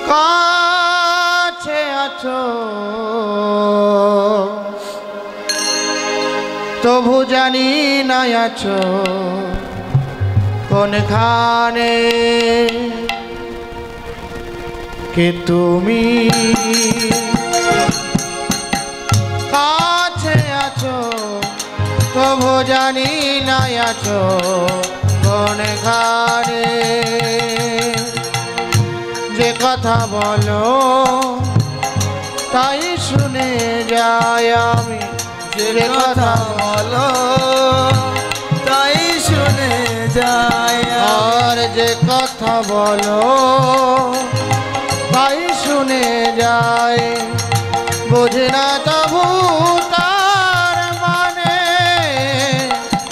কাছে আছো তবু জানি না আছো কোনখানে কে তুমি কাছে আছো তবু জানি না আছো কোনখানে যে কথা বলো তাই শুনে যাই আমি যে কথা বলো তাই শুনে যায় আর যে কথা বলো তাই শুনে যায় বোঝে না তবু তার মানে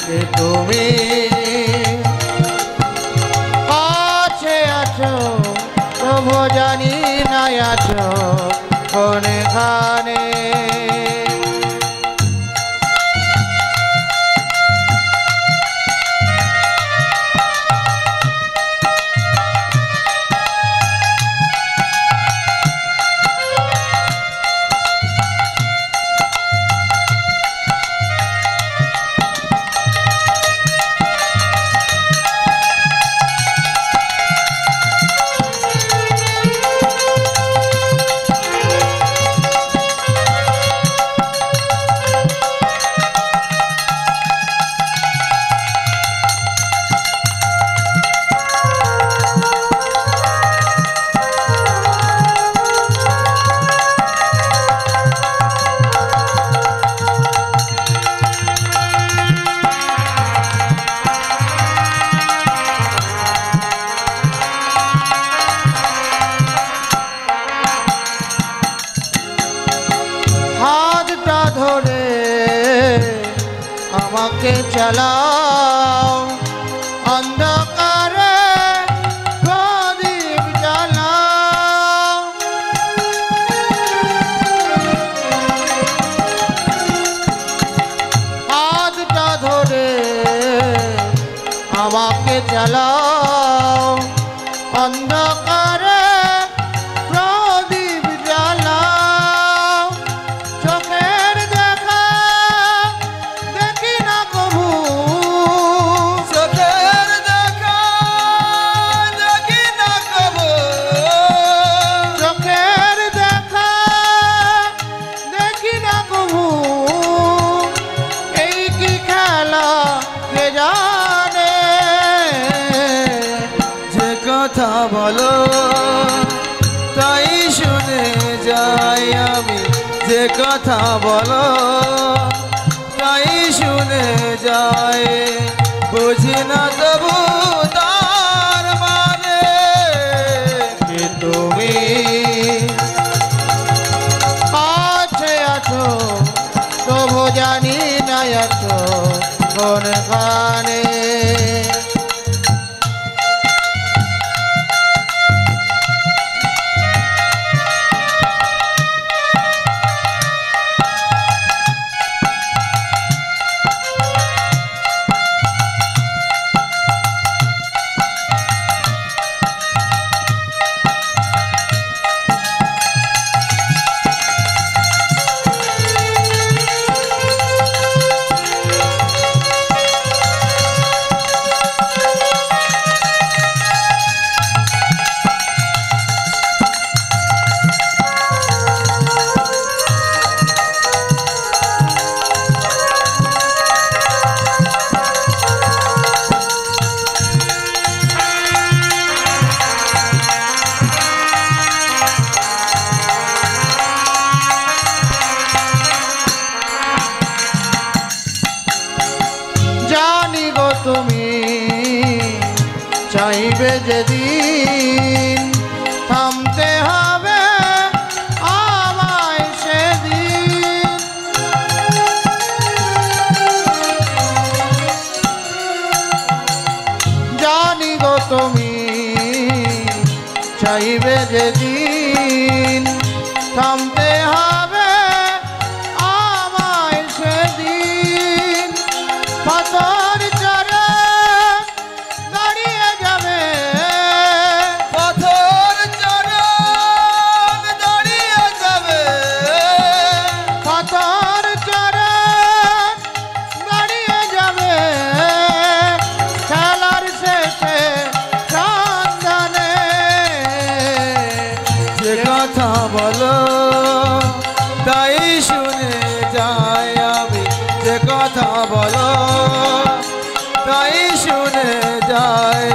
যে তুমি কাছে আছো তবু জানি না আছো কোনখানে ধরে আমাকে চালাও অন্ধকারে প্রদীপ জ্বালাও হাতটা ধরে আমাকে চালাও অন্ধকারে প্রদীপ জ্বালাও চোখের দেখা দেখি না কভু চোখের দেখা দেখি না কভু চোখের দেখা দেখি না কভু এই কি খেলা কে জানে যে কথা বলো তাই শুনে যাই আমি যে কথা বলো তাই শুনে যায় বুঝি না তবু তার মানে যে তুমি কাছে আছো তবু জানি না আছো কোনখানে তুমি চাইবে যেদিন থামতে হবে আমায় সেদিন জানি গো তুমি চাইবে যেদিন থামতে হবে আমায় সেদিন পাথর চরে দাঁড়িয়ে যাবে পাথর চরে কথা বলো তাই শুনে যাই আমি, যে কথা বলো তাই শুনে যাই।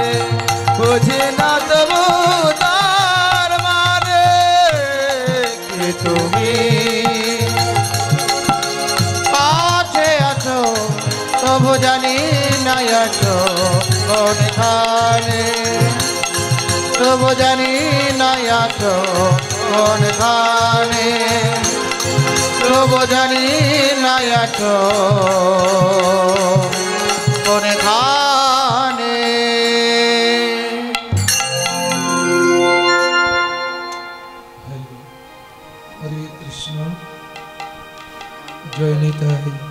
বুঝি না তবু তার মানে কি তুমি কাছে আছো তবু জানি না আছো কোনখানে, তবু জানি না আছো কোনখানে, তবু জানি না আছো কোনখানে। হরে কৃষ্ণ, জয় নিতাই।